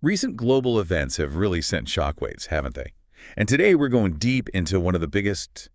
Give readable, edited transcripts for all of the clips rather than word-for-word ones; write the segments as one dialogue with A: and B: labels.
A: Recent global events have really sent shockwaves, haven't they? And today we're going deep into one of the biggest,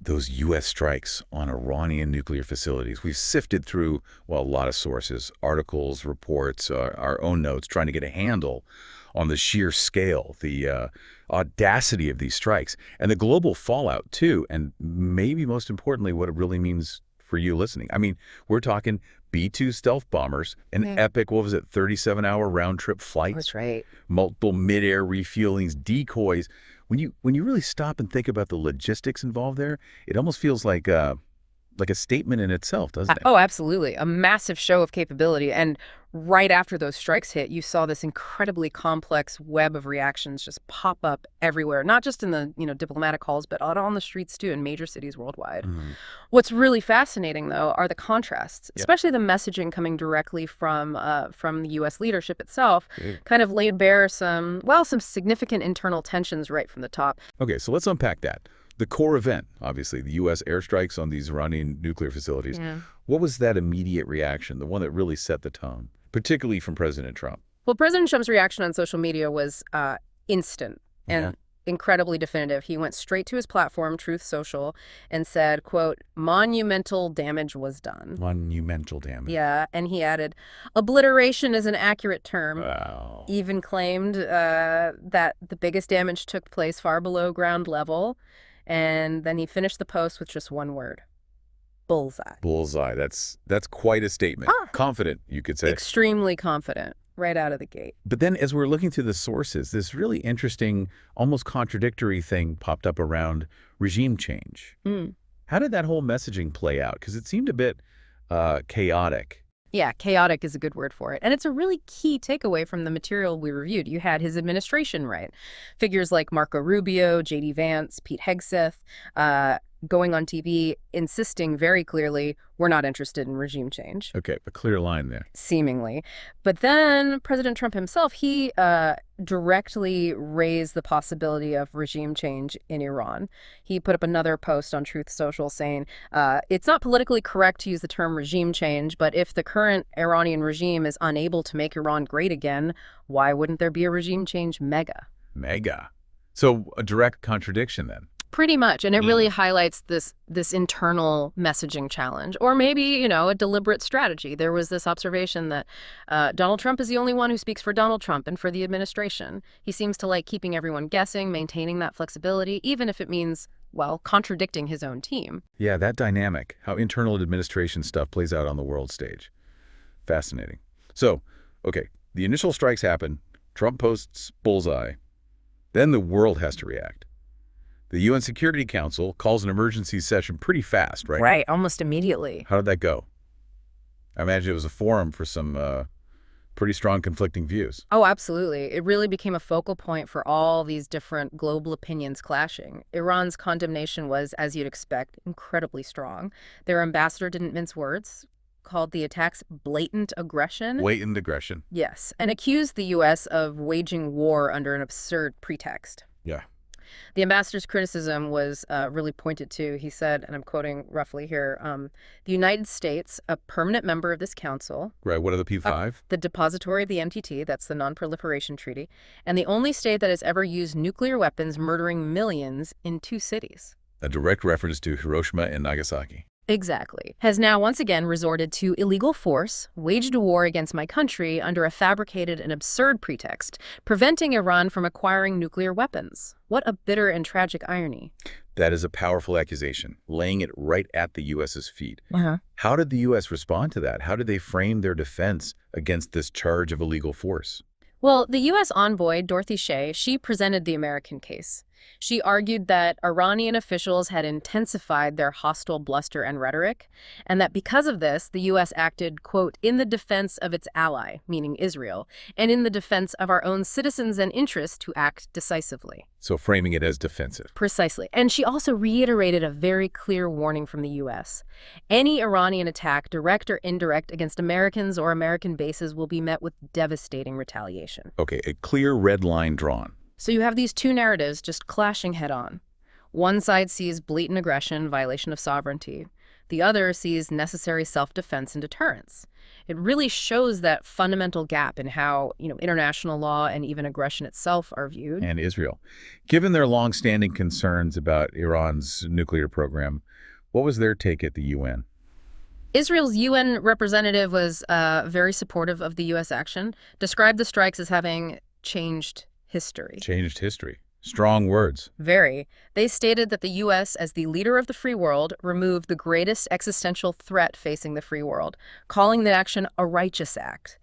A: those U.S. strikes on Iranian nuclear facilities. We've sifted through, well, a lot of sources, articles, reports, our own notes, trying to get a handle on the sheer scale, the audacity of these strikes, and the global fallout, too, and maybe most importantly, what it really means for you listening. I mean, we're talking B-2 stealth bombers, an epic, what was it, 37-hour round-trip flight?
B: That's right.
A: Multiple mid-air refuelings, decoys. When you really stop and think about the logistics involved there, it almost feels like a statement in itself, doesn't it?
B: Oh, absolutely. A massive show of capability. And right after those strikes hit, you saw this incredibly complex web of reactions just pop up everywhere, not just in the, diplomatic halls, but out on the streets too, in major cities worldwide.
A: Mhm.
B: What's really fascinating, though, are the contrasts,
A: Yeah.
B: especially the messaging coming directly from the U.S. leadership itself,
A: Good.
B: kind of laid bare some significant internal tensions right from the top.
A: Okay, so let's unpack that. The core event, obviously, the U.S. airstrikes on these Iranian nuclear facilities.
B: Yeah.
A: What was that immediate reaction, the one that really set the tone, particularly from President Trump?
B: Well, President Trump's reaction on social media was instant
A: Yeah.
B: and incredibly definitive. He went straight to his platform, Truth Social, and said, quote, "Monumental damage was done."
A: Monumental damage.
B: Yeah, and he added, "Obliteration is an accurate term."
A: Wow.
B: Even claimed that the biggest damage took place far below ground level. And then he finished the post with just one word: bullseye.
A: Bullseye. That's quite a statement.
B: Ah.
A: Confident, you could say.
B: Extremely confident right out of the gate.
A: But then as we're looking through the sources, this really interesting, almost contradictory thing popped up around regime change.
B: Mm.
A: How did that whole messaging play out? Because it seemed a bit chaotic.
B: Yeah, chaotic is a good word for it. And it's a really key takeaway from the material we reviewed. You had his administration right. Figures like Marco Rubio, J.D. Vance, Pete Hegseth, going on TV, insisting very clearly, we're not interested in regime change.
A: Okay, a clear line there.
B: Seemingly. But then President Trump himself, he directly raised the possibility of regime change in Iran. He put up another post on Truth Social saying, it's not politically correct to use the term regime change, but if the current Iranian regime is unable to make Iran great again, why wouldn't there be a regime change mega?
A: Mega. So a direct contradiction then.
B: Pretty much. And it really highlights this internal messaging challenge, or maybe, a deliberate strategy. There was this observation that Donald Trump is the only one who speaks for Donald Trump and for the administration. He seems to like keeping everyone guessing, maintaining that flexibility, even if it means, well, contradicting his own team.
A: Yeah, that dynamic, how internal administration stuff plays out on the world stage. Fascinating. So, okay, the initial strikes happen. Trump posts bullseye. Then the world has to react. The UN Security Council calls an emergency session pretty fast, right?
B: Right, almost immediately.
A: How did that go? I imagine it was a forum for some pretty strong conflicting views.
B: Oh, absolutely. It really became a focal point for all these different global opinions clashing. Iran's condemnation was, as you'd expect, incredibly strong. Their ambassador didn't mince words, called the attacks blatant aggression.
A: Blatant aggression.
B: Yes, and accused the U.S. of waging war under an absurd pretext.
A: Yeah.
B: The ambassador's criticism was really pointed to. He said, and I'm quoting roughly here, the United States, a permanent member of this council,
A: Right, what are the P5?
B: the depository of the NPT, that's the Non-Proliferation Treaty, and the only state that has ever used nuclear weapons murdering millions in 2 cities.
A: A direct reference to Hiroshima and Nagasaki.
B: Exactly. Has now once again resorted to illegal force, waged a war against my country under a fabricated and absurd pretext, preventing Iran from acquiring nuclear weapons. What a bitter and tragic irony.
A: That is a powerful accusation, laying it right at the U.S.'s feet.
B: Uh-huh.
A: How did the U.S. respond to that? How did they frame their defense against this charge of illegal force?
B: Well, the U.S. envoy, Dorothy Shea, she presented the American case. She argued that Iranian officials had intensified their hostile bluster and rhetoric, and that because of this, the U.S. acted, quote, in the defense of its ally, meaning Israel, and in the defense of our own citizens and interests to act decisively.
A: So framing it as defensive.
B: Precisely. And she also reiterated a very clear warning from the U.S. Any Iranian attack, direct or indirect, against Americans or American bases will be met with devastating retaliation.
A: Okay, a clear red line drawn.
B: So you have these two narratives just clashing head-on. One side sees blatant aggression, violation of sovereignty. The other sees necessary self-defense and deterrence. It really shows that fundamental gap in how, international law and even aggression itself are viewed.
A: And Israel. Given their long-standing concerns about Iran's nuclear program, what was their take at the UN?
B: Israel's UN representative was very supportive of the U.S. action, described the strikes as having changed history.
A: Changed history. Strong words.
B: Very. They stated that the U.S., as the leader of the free world, removed the greatest existential threat facing the free world, calling the action a righteous act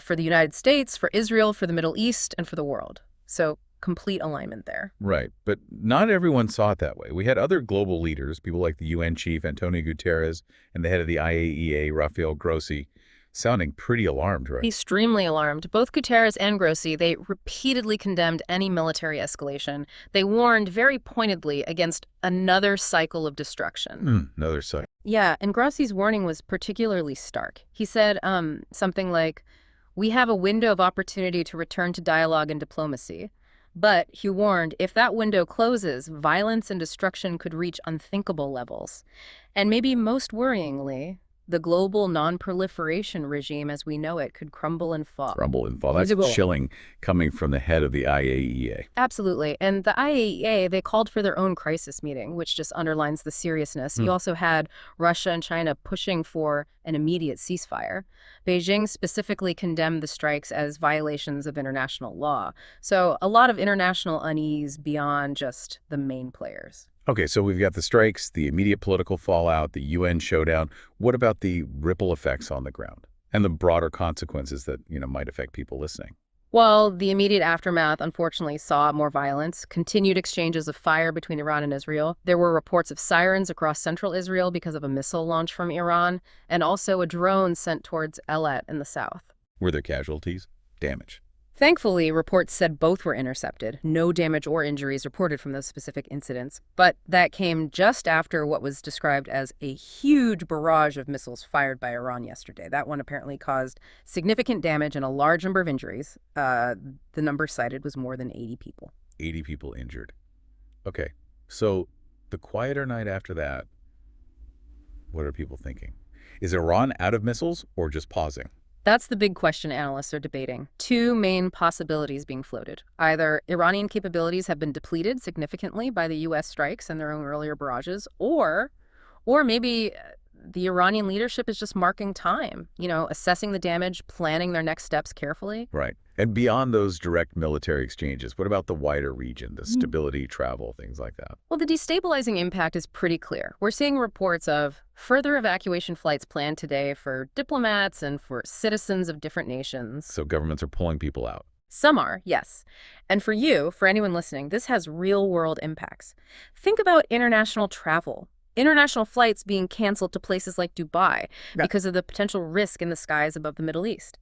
B: for the United States, for Israel, for the Middle East, and for the world. So complete alignment there.
A: Right, but not everyone saw it that way. We had other global leaders, people like the UN chief, Antonio Guterres, and the head of the IAEA, Rafael Grossi, sounding pretty alarmed, right?
B: Extremely alarmed. Both Guterres and Grossi, they repeatedly condemned any military escalation. They warned very pointedly against another cycle of destruction.
A: Another side.
B: Yeah, and Grossi's warning was particularly stark. He said something like, "We have a window of opportunity to return to dialogue and diplomacy." But, he warned, if that window closes, violence and destruction could reach unthinkable levels. And maybe most worryingly, the global non-proliferation regime as we know it could crumble and fall.
A: Crumble and fall. That's chilling coming from the head of the IAEA.
B: Absolutely. And the IAEA, they called for their own crisis meeting, which just underlines the seriousness. You also had Russia and China pushing for an immediate ceasefire. Beijing specifically condemned the strikes as violations of international law. So a lot of international unease beyond just the main players.
A: Okay, so we've got the strikes, the immediate political fallout, the UN showdown. What about the ripple effects on the ground and the broader consequences that, might affect people listening?
B: Well, the immediate aftermath, unfortunately, saw more violence, continued exchanges of fire between Iran and Israel. There were reports of sirens across central Israel because of a missile launch from Iran, and also a drone sent towards Eilat in the south.
A: Were there casualties? Damage?
B: Thankfully, reports said both were intercepted. No damage or injuries reported from those specific incidents. But that came just after what was described as a huge barrage of missiles fired by Iran yesterday. That one apparently caused significant damage and a large number of injuries. The number cited was more than 80 people.
A: 80 people injured. Okay, so the quieter night after that, what are people thinking? Is Iran out of missiles or just pausing?
B: That's the big question analysts are debating. Two main possibilities being floated. Either Iranian capabilities have been depleted significantly by the U.S. strikes and their own earlier barrages, or maybe the Iranian leadership is just marking time, assessing the damage, planning their next steps carefully.
A: Right. And beyond those direct military exchanges, what about the wider region, the stability, travel, things like that?
B: Well, the destabilizing impact is pretty clear. We're seeing reports of further evacuation flights planned today for diplomats and for citizens of different nations.
A: So governments are pulling people out.
B: Some are, yes. And for anyone listening, this has real-world impacts. Think about international travel. International flights being canceled to places like Dubai because of the potential risk in the skies above the Middle East.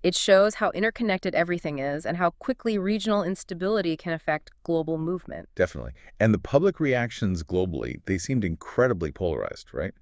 B: It shows how interconnected everything is and how quickly regional instability can affect global movement.
A: Definitely. And the public reactions globally, they seemed incredibly polarized, right?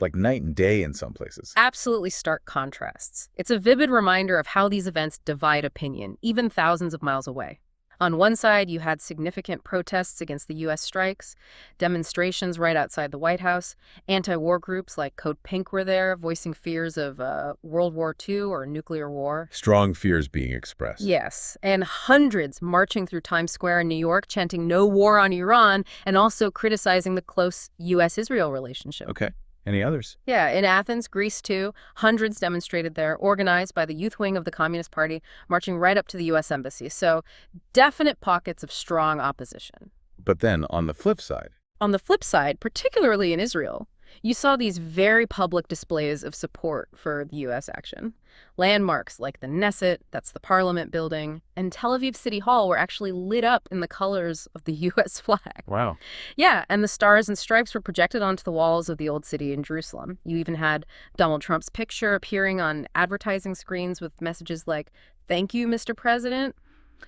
A: Like night and day in some places.
B: Absolutely stark contrasts. It's a vivid reminder of how these events divide opinion, even thousands of miles away. On one side, you had significant protests against the U.S. strikes, demonstrations right outside the White House. Anti-war groups like Code Pink were there, voicing fears of World War II or nuclear war.
A: Strong fears being expressed.
B: Yes, and hundreds marching through Times Square in New York, chanting "No war on Iran," and also criticizing the close U.S.-Israel relationship.
A: Okay. Any others?
B: Yeah, in Athens, Greece too, hundreds demonstrated there, organized by the youth wing of the Communist Party, marching right up to the U.S. Embassy. So definite pockets of strong opposition.
A: But then on the flip side.
B: On the flip side, particularly in Israel, you saw these very public displays of support for the U.S. action. Landmarks like the Knesset, that's the parliament building, and Tel Aviv City Hall were actually lit up in the colors of the U.S. flag.
A: Wow.
B: Yeah, and the stars and stripes were projected onto the walls of the old city in Jerusalem. You even had Donald Trump's picture appearing on advertising screens with messages like, "Thank you, Mr. President."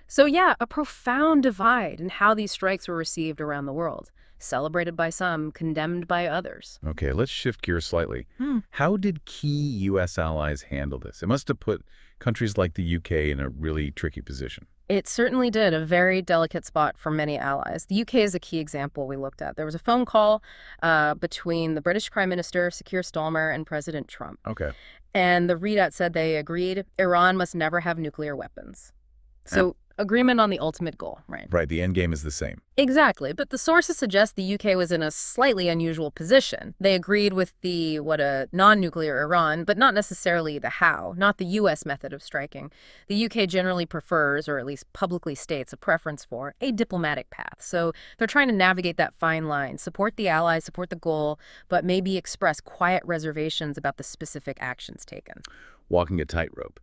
B: So yeah, a profound divide in how these strikes were received around the world. Celebrated by some, condemned by others.
A: Okay, let's shift gears slightly. How did key U.S. allies handle this? It must have put countries like the UK in a really tricky position.
B: It certainly did, a very delicate spot for many allies. The UK is a key example we looked at. There was a phone call between the British Prime Minister, Sir Keir Starmer, and President Trump.
A: Okay.
B: And the readout said they agreed Iran must never have nuclear weapons. So, agreement on the ultimate goal, right?
A: Right, the end game is the same.
B: Exactly, but the sources suggest the UK was in a slightly unusual position. They agreed with the what a non-nuclear Iran, but not necessarily the how, not the US method of striking. The UK generally prefers, or at least publicly states a preference for, a diplomatic path. So they're trying to navigate that fine line, support the allies, support the goal, but maybe express quiet reservations about the specific actions taken.
A: Walking a tightrope.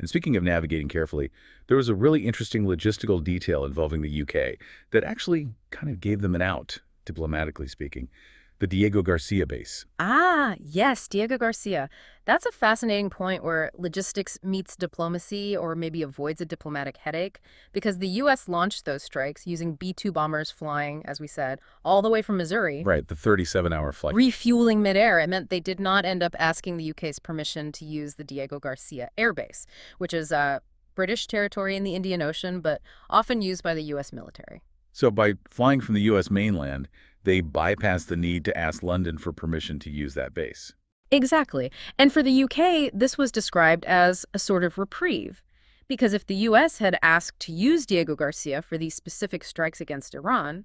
A: And speaking of navigating carefully, there was a really interesting logistical detail involving the UK that actually kind of gave them an out, diplomatically speaking. The Diego Garcia base.
B: Ah, yes, Diego Garcia. That's a fascinating point where logistics meets diplomacy or maybe avoids a diplomatic headache because the U.S. launched those strikes using B-2 bombers flying, as we said, all the way from Missouri,
A: Right, the 37-hour flight.
B: refueling midair. It meant they did not end up asking the UK's permission to use the Diego Garcia Air Base, which is British territory in the Indian Ocean, but often used by the U.S. military.
A: So by flying from the U.S. mainland, they bypassed the need to ask London for permission to use that base.
B: Exactly. And for the UK, this was described as a sort of reprieve. Because if the US had asked to use Diego Garcia for these specific strikes against Iran,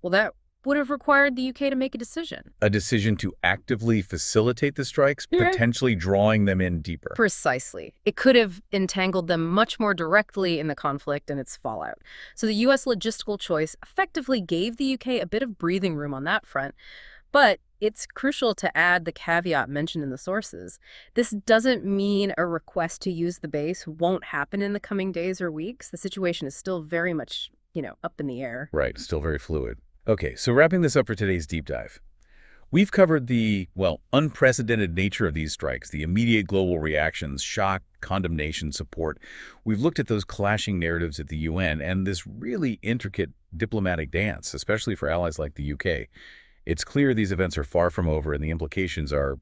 B: well, that would have required the UK to make a decision.
A: A decision to actively facilitate the strikes, potentially drawing them in deeper.
B: Precisely. It could have entangled them much more directly in the conflict and its fallout. So the US logistical choice effectively gave the UK a bit of breathing room on that front. But it's crucial to add the caveat mentioned in the sources. This doesn't mean a request to use the base won't happen in the coming days or weeks. The situation is still very much, up in the air.
A: Right, still very fluid. Okay, so wrapping this up for today's deep dive. We've covered the, well, unprecedented nature of these strikes, the immediate global reactions, shock, condemnation, support. We've looked at those clashing narratives at the UN and this really intricate diplomatic dance, especially for allies like the UK. It's clear these events are far from over and the implications are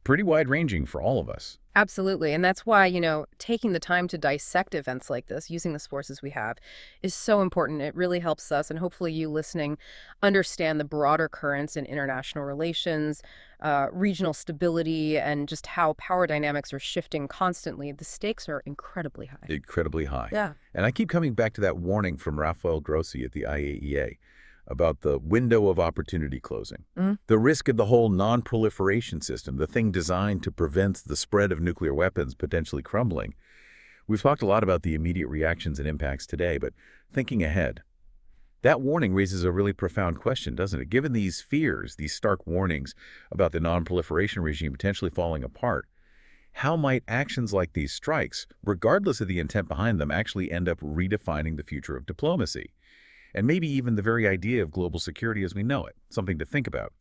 A: pretty wide-ranging for all of us.
B: Absolutely. And that's why, taking the time to dissect events like this, using the sources we have, is so important. It really helps us, and hopefully you listening, understand the broader currents in international relations, regional stability, and just how power dynamics are shifting constantly. The stakes are incredibly high.
A: Incredibly high.
B: Yeah.
A: And I keep coming back to that warning from Rafael Grossi at the IAEA about the window of opportunity closing. The risk of the whole non-proliferation system, the thing designed to prevent the spread of nuclear weapons potentially crumbling. We've talked a lot about the immediate reactions and impacts today, but thinking ahead, that warning raises a really profound question, doesn't it? Given these fears, these stark warnings about the non-proliferation regime potentially falling apart, how might actions like these strikes, regardless of the intent behind them, actually end up redefining the future of diplomacy? And maybe even the very idea of global security as we know it, something to think about.